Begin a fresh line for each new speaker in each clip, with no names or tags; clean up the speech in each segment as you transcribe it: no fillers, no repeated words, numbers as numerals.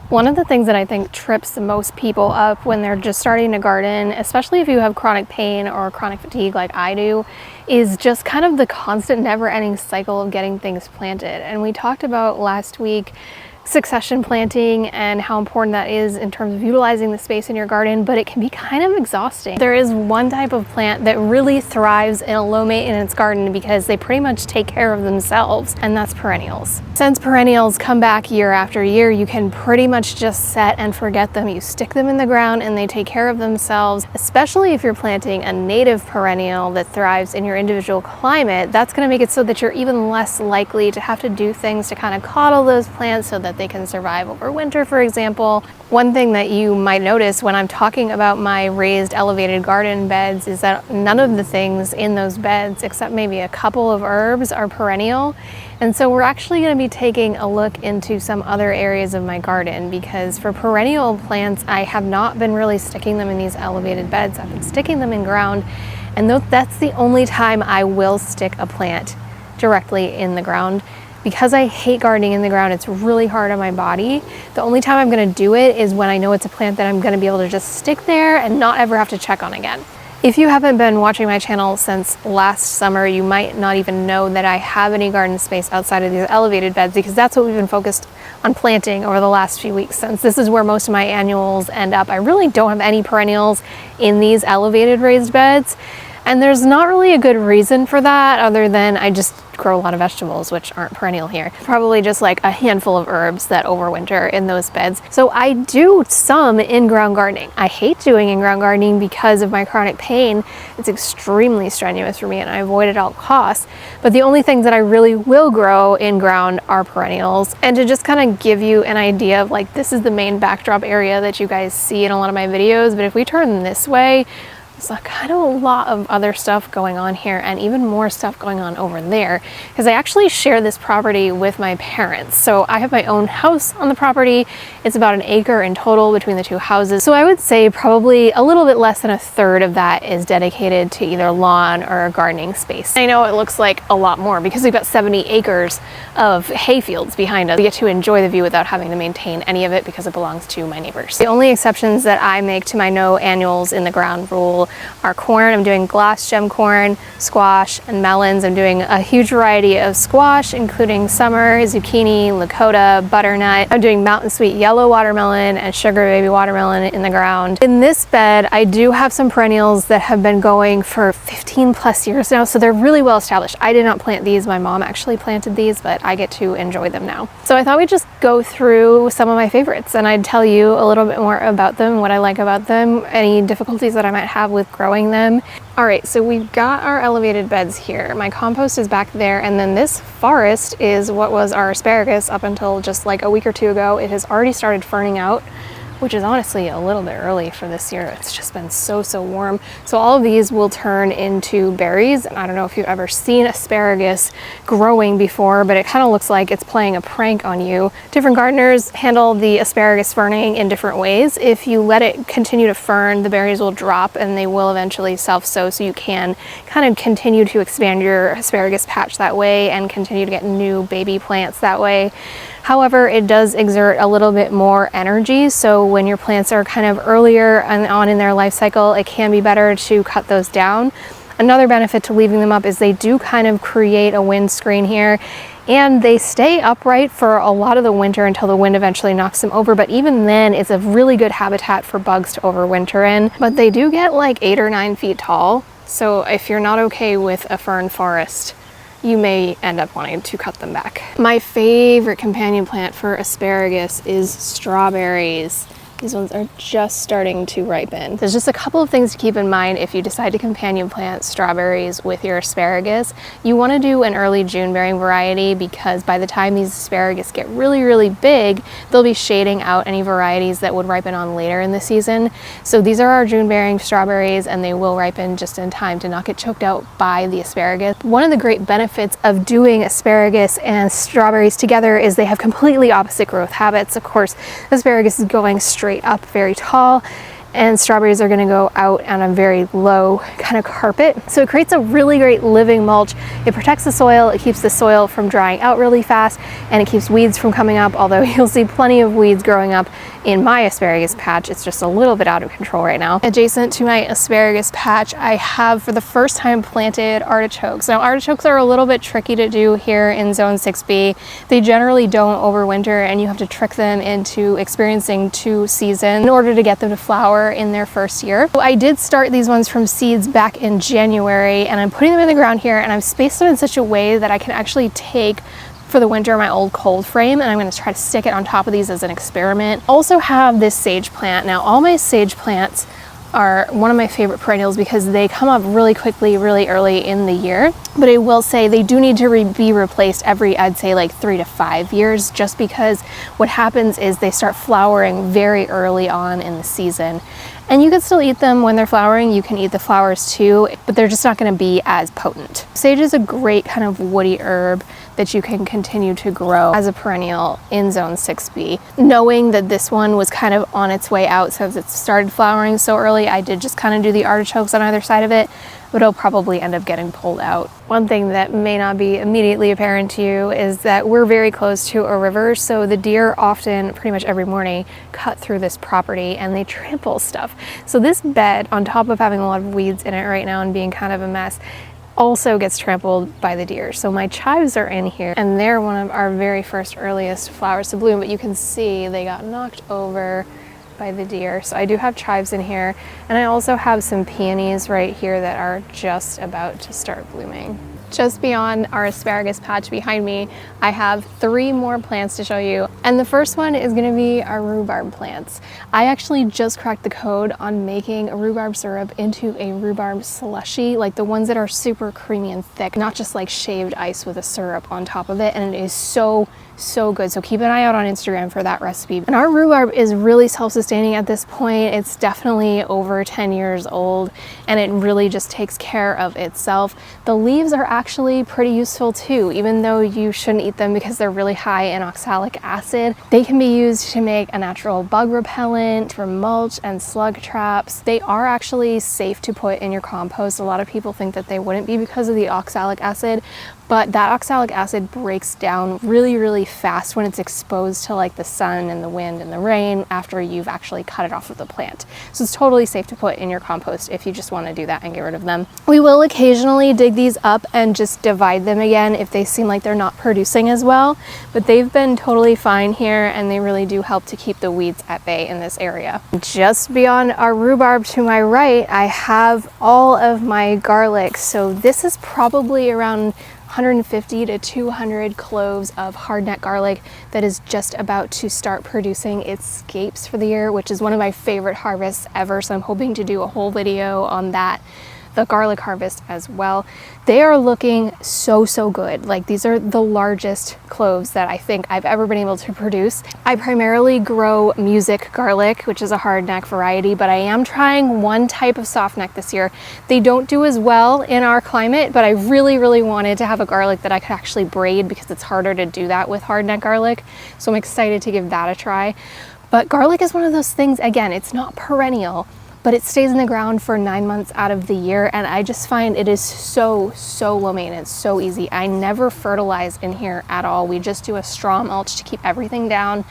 One of the things that I think trips most people up when they're just starting to garden, especially if you have chronic pain or chronic fatigue like I do, is just kind of the constant never-ending cycle of getting things planted. And we talked about last week succession planting and how important that is in terms of utilizing the space in your garden, but it can be kind of exhausting. There is one type of plant that really thrives in a low maintenance garden because they pretty much take care of themselves, and that's perennials. Since perennials come back year after year, you can pretty much just set and forget them. You stick them in the ground and they take care of themselves, especially if you're planting a native perennial that thrives in your individual climate. That's going to make it so that you're even less likely to have to do things to kind of coddle those plants so that they can survive over winter, for example. One thing that you might notice when I'm talking about my raised elevated garden beds is that none of the things in those beds, except maybe a couple of herbs, are perennial. And so we're actually going to be taking a look into some other areas of my garden, because for perennial plants, I have not been really sticking them in these elevated beds. I've been sticking them in ground, and that's the only time I will stick a plant directly in the ground. Because I hate gardening in the ground, it's really hard on my body. The only time I'm gonna do it is when I know it's a plant that I'm gonna be able to just stick there and not ever have to check on again. If you haven't been watching my channel since last summer, you might not even know that I have any garden space outside of these elevated beds, because that's what we've been focused on planting over the last few weeks, since this is where most of my annuals end up. I really don't have any perennials in these elevated raised beds. And there's not really a good reason for that other than I just grow a lot of vegetables, which aren't perennial here. Probably just like a handful of herbs that overwinter in those beds. So I do some in-ground gardening. I hate doing in-ground gardening because of my chronic pain. It's extremely strenuous for me and I avoid it at all costs. But the only things that I really will grow in-ground are perennials. And to just kind of give you an idea of like, this is the main backdrop area that you guys see in a lot of my videos. But if we turn this way, there's kind of a lot of other stuff going on here and even more stuff going on over there, because I actually share this property with my parents. So I have my own house on the property. It's about an acre in total between the two houses. So I would say probably a little bit less than a third of that is dedicated to either lawn or gardening space. I know it looks like a lot more because we've got 70 acres of hay fields behind us. We get to enjoy the view without having to maintain any of it because it belongs to my neighbors. The only exceptions that I make to my no annuals in the ground rule are corn. I'm doing glass gem corn, squash, and melons. I'm doing a huge variety of squash, including summer, zucchini, Lakota, butternut. I'm doing mountain sweet yellow watermelon and sugar baby watermelon in the ground. In this bed, I do have some perennials that have been going for 15 plus years now, so they're really well established. I did not plant these. My mom actually planted these, but I get to enjoy them now. So I thought we'd just go through some of my favorites and I'd tell you a little bit more about them, what I like about them, any difficulties that I might have with growing them. All right, so we've got our elevated beds here. My compost is back there, and then this forest is what was our asparagus up until just like a week or two ago. It has already started ferning out, which is honestly a little bit early for this year. It's just been so warm. So all of these will turn into berries. I don't know if you've ever seen asparagus growing before, but it kind of looks like it's playing a prank on you. Different gardeners handle the asparagus ferning in different ways. If you let it continue to fern, the berries will drop and they will eventually self-sow, so you can kind of continue to expand your asparagus patch that way and continue to get new baby plants that way. However, it does exert a little bit more energy, so when your plants are kind of earlier and on in their life cycle, it can be better to cut those down. Another benefit to leaving them up is they do kind of create a wind screen here, and they stay upright for a lot of the winter until the wind eventually knocks them over, but even then it's a really good habitat for bugs to overwinter in. But they do get like 8 or 9 feet tall, so if you're not okay with a fern forest, you may end up wanting to cut them back. My favorite companion plant for asparagus is strawberries. These ones are just starting to ripen. There's just a couple of things to keep in mind if you decide to companion plant strawberries with your asparagus. You want to do an early June bearing variety, because by the time these asparagus get really big, they'll be shading out any varieties that would ripen on later in the season. So these are our June bearing strawberries, and they will ripen just in time to not get choked out by the asparagus. One of the great benefits of doing asparagus and strawberries together is they have completely opposite growth habits. Of course, asparagus is going straight up very tall, and strawberries are going to go out on a very low kind of carpet. So it creates a really great living mulch. It protects the soil, it keeps the soil from drying out really fast, and it keeps weeds from coming up, although you'll see plenty of weeds growing up in my asparagus patch. It's just a little bit out of control right now. Adjacent to my asparagus patch, I have for the first time planted artichokes. Now artichokes are a little bit tricky to do here in Zone 6B. They generally don't overwinter, and you have to trick them into experiencing 2 seasons in order to get them to flower in their first year. So I did start these ones from seeds back in January, and I'm putting them in the ground here, and I've spaced them in such a way that I can actually take for the winter my old cold frame, and I'm going to try to stick it on top of these as an experiment. Also have this sage plant. Now all my sage plants are one of my favorite perennials because they come up really quickly, really early in the year. But I will say they do need to be replaced every, I'd say like 3 to 5 years, just because what happens is they start flowering very early on in the season. And you can still eat them when they're flowering. You can eat the flowers too, but they're just not going to be as potent. Sage is a great kind of woody herb that you can continue to grow as a perennial in Zone 6B. Knowing that this one was kind of on its way out since it started flowering so early, I did just kind of do the artichokes on either side of it, but it'll probably end up getting pulled out. One thing that may not be immediately apparent to you is that we're very close to a river, so the deer often, pretty much every morning, cut through this property and they trample stuff. So this bed, on top of having a lot of weeds in it right now and being kind of a mess, also gets trampled by the deer. So my chives are in here, and they're one of our very first earliest flowers to bloom, but you can see they got knocked over by the deer. So I do have chives in here, and I also have some peonies right here that are just about to start blooming. Just beyond our asparagus patch behind me, I have 3 more plants to show you. And the first one is gonna be our rhubarb plants. I actually just cracked the code on making a rhubarb syrup into a rhubarb slushy, like the ones that are super creamy and thick, not just like shaved ice with a syrup on top of it. And it is so good. So keep an eye out on Instagram for that recipe. And our rhubarb is really self-sustaining at this point. It's definitely over 10 years old, and it really just takes care of itself. The leaves are actually pretty useful too, even though you shouldn't eat them because they're really high in oxalic acid. They can be used to make a natural bug repellent, for mulch and slug traps. They are actually safe to put in your compost. A lot of people think that they wouldn't be because of the oxalic acid, but that oxalic acid breaks down really fast when it's exposed to like the sun and the wind and the rain after you've actually cut it off of the plant. So it's totally safe to put in your compost if you just want to do that and get rid of them. We will occasionally dig these up and just divide them again if they seem like they're not producing as well, but they've been totally fine here, and they really do help to keep the weeds at bay in this area. Just beyond our rhubarb to my right, I have all of my garlic. So this is probably around 150 to 200 cloves of hardneck garlic that is just about to start producing its scapes for the year, which is one of my favorite harvests ever. So I'm hoping to do a whole video on that, the garlic harvest as well. They are looking so good. Like, these are the largest cloves that I think I've ever been able to produce. I primarily grow music garlic, which is a hardneck variety, but I am trying one type of softneck this year. They don't do as well in our climate, but I really wanted to have a garlic that I could actually braid because it's harder to do that with hardneck garlic. So I'm excited to give that a try. But garlic is one of those things, again, it's not perennial, but it stays in the ground for 9 months out of the year, and I just find it is so low maintenance, so easy. I never fertilize in here at all. We just do a straw mulch to keep everything down,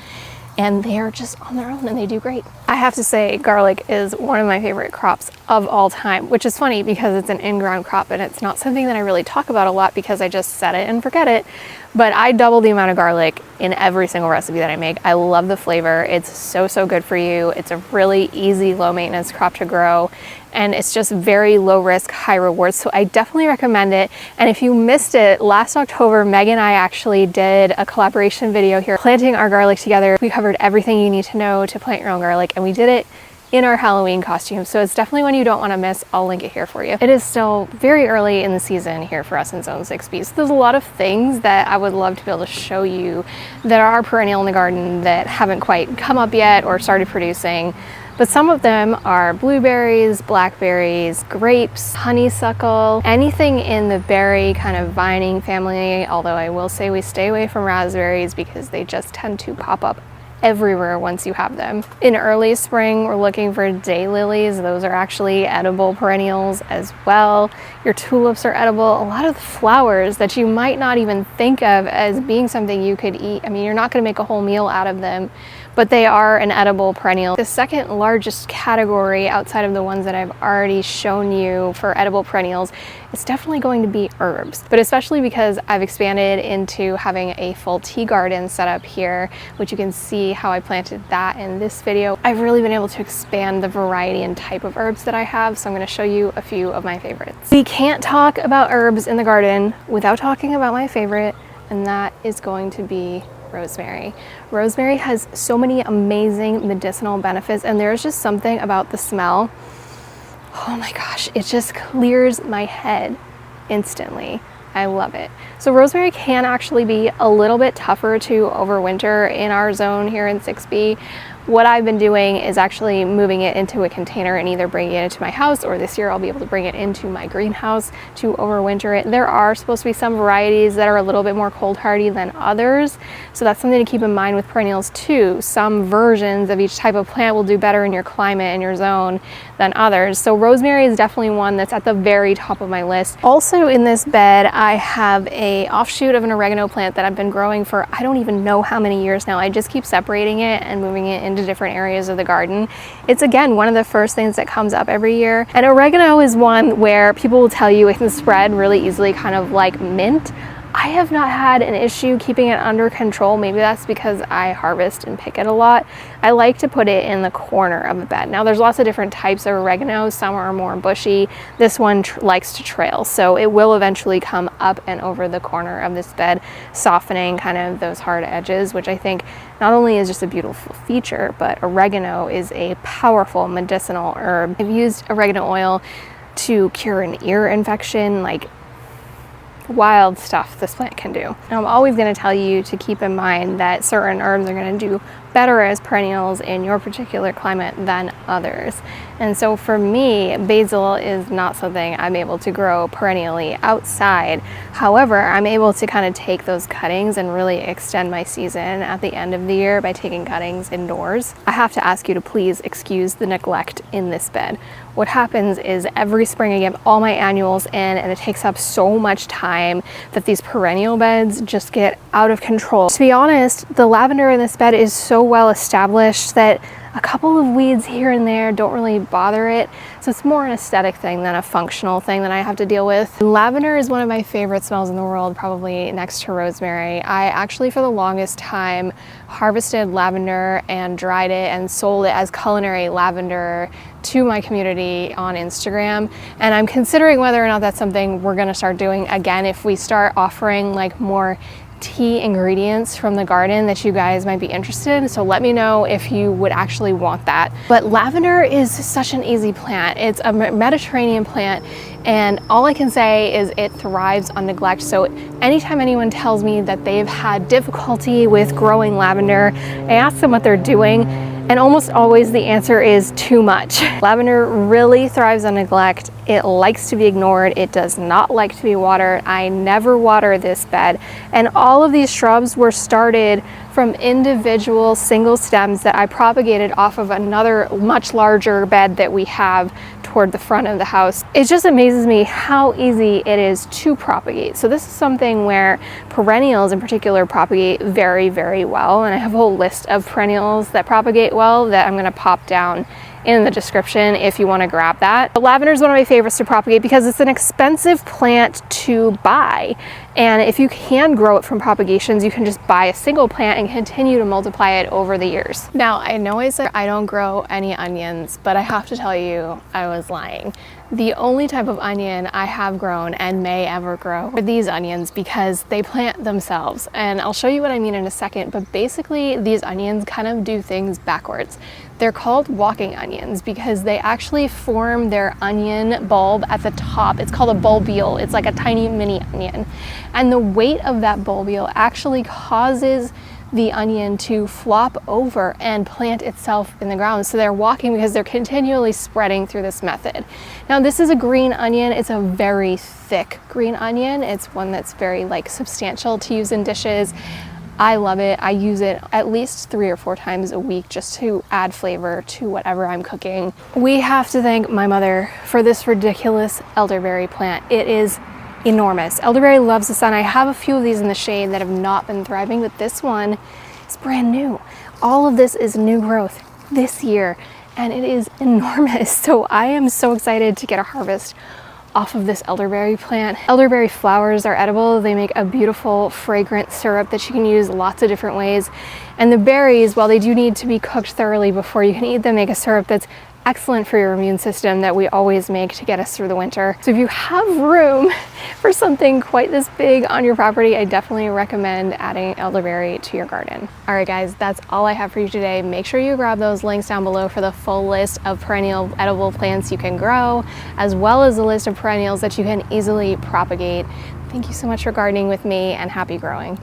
and they are just on their own and they do great. I have to say, garlic is one of my favorite crops of all time, which is funny because it's an in-ground crop and it's not something that I really talk about a lot because I just set it and forget it. But I double the amount of garlic in every single recipe that I make. I love the flavor. It's so good for you. It's a really easy, low maintenance crop to grow, and it's just very low risk, high rewards. So I definitely recommend it. And if you missed it, last October, Meg and I actually did a collaboration video here, planting our garlic together. We covered everything you need to know to plant your own garlic, and we did it in our Halloween costume. So it's definitely one you don't want to miss. I'll link it here for you. It is still very early in the season here for us in Zone 6B. So there's a lot of things that I would love to be able to show you that are perennial in the garden that haven't quite come up yet or started producing. But some of them are blueberries, blackberries, grapes, honeysuckle, anything in the berry kind of vining family. Although I will say we stay away from raspberries because they just tend to pop up everywhere once you have them. In early spring, we're looking for daylilies. Those are actually edible perennials as well. Your tulips are edible. A lot of the flowers that you might not even think of as being something you could eat. I mean, you're not going to make a whole meal out of them, but they are an edible perennial. The second largest category outside of the ones that I've already shown you for edible perennials is definitely going to be herbs, but especially because I've expanded into having a full tea garden set up here, which you can see how I planted that in this video. I've really been able to expand the variety and type of herbs that I have, so I'm going to show you a few of my favorites. We can't talk about herbs in the garden without talking about my favorite, and that is going to be rosemary. Rosemary has so many amazing medicinal benefits, and there's just something about the smell. Oh my gosh, it just clears my head instantly. I love it. So rosemary can actually be a little bit tougher to overwinter in our zone here in 6B. What I've been doing is actually moving it into a container and either bringing it into my house, or this year I'll be able to bring it into my greenhouse to overwinter it. There are supposed to be some varieties that are a little bit more cold hardy than others, so that's something to keep in mind with perennials too. Some versions of each type of plant will do better in your climate and your zone than others. So rosemary is definitely one that's at the very top of my list. Also in this bed, I have a offshoot of an oregano plant that I've been growing for I don't even know how many years now. I just keep separating it and moving it into different areas of the garden. It's again one of the first things that comes up every year. And oregano is one where people will tell you it can spread really easily, kind of like mint. I have not had an issue keeping it under control. Maybe that's because I harvest and pick it a lot. I like to put it in the corner of the bed. Now there's lots of different types of oregano. Some are more bushy. This one likes to trail, so it will eventually come up and over the corner of this bed, softening kind of those hard edges, which I think not only is just a beautiful feature, but oregano is a powerful medicinal herb. I've used oregano oil to cure an ear infection, like wild stuff this plant can do. Now, I'm always going to tell you to keep in mind that certain herbs are going to do better as perennials in your particular climate than others. And so for me, basil is not something I'm able to grow perennially outside. However, I'm able to kind of take those cuttings and really extend my season at the end of the year by taking cuttings indoors. I have to ask you to please excuse the neglect in this bed. What happens is every spring I get all my annuals in, and it takes up so much time that these perennial beds just get out of control. To be honest, the lavender in this bed is so well established that a couple of weeds here and there don't really bother it. So it's more an aesthetic thing than a functional thing that I have to deal with. Lavender is one of my favorite smells in the world, probably next to rosemary. I actually, for the longest time, harvested lavender and dried it and sold it as culinary lavender to my community on Instagram. And I'm considering whether or not that's something we're gonna start doing again if we start offering like more tea ingredients from the garden that you guys might be interested in. So let me know if you would actually want that. But lavender is such an easy plant. It's a Mediterranean plant, and all I can say is it thrives on neglect. So anytime anyone tells me that they've had difficulty with growing lavender, I ask them what they're doing, and almost always the answer is too much. Lavender really thrives on neglect. It likes to be ignored. It does not like to be watered. I never water this bed. And all of these shrubs were started from individual single stems that I propagated off of another much larger bed that we have toward the front of the house. It just amazes me how easy it is to propagate. So this is something where perennials in particular propagate very, very well. And I have a whole list of perennials that propagate well that I'm gonna pop down in the description if you want to grab that. But lavender is one of my favorites to propagate because it's an expensive plant to buy. And if you can grow it from propagations, you can just buy a single plant and continue to multiply it over the years. Now, I know I said I don't grow any onions, but I have to tell you, I was lying. The only type of onion I have grown and may ever grow are these onions because they plant themselves. And I'll show you what I mean in a second, but basically these onions kind of do things backwards. They're called walking onions because they actually form their onion bulb at the top. It's called a bulbule. It's like a tiny mini onion. And the weight of that bulbule actually causes the onion to flop over and plant itself in the ground. So they're walking because they're continually spreading through this method. Now this is a green onion. It's a very thick green onion. It's one that's very like substantial to use in dishes. I love it. I use it at least 3 or 4 times a week just to add flavor to whatever I'm cooking. We have to thank my mother for this ridiculous elderberry plant. It is enormous. Elderberry loves the sun. I have a few of these in the shade that have not been thriving, but this one is brand new. All of this is new growth this year, and it is enormous. So I am so excited to get a harvest off of this elderberry plant. Elderberry flowers are edible. They make a beautiful fragrant syrup that you can use lots of different ways. And the berries, while they do need to be cooked thoroughly before you can eat them, make a syrup that's excellent for your immune system that we always make to get us through the winter. So if you have room for something quite this big on your property, I definitely recommend adding elderberry to your garden. All right guys, that's all I have for you today. Make sure you grab those links down below for the full list of perennial edible plants you can grow, as well as the list of perennials that you can easily propagate. Thank you so much for gardening with me, and happy growing.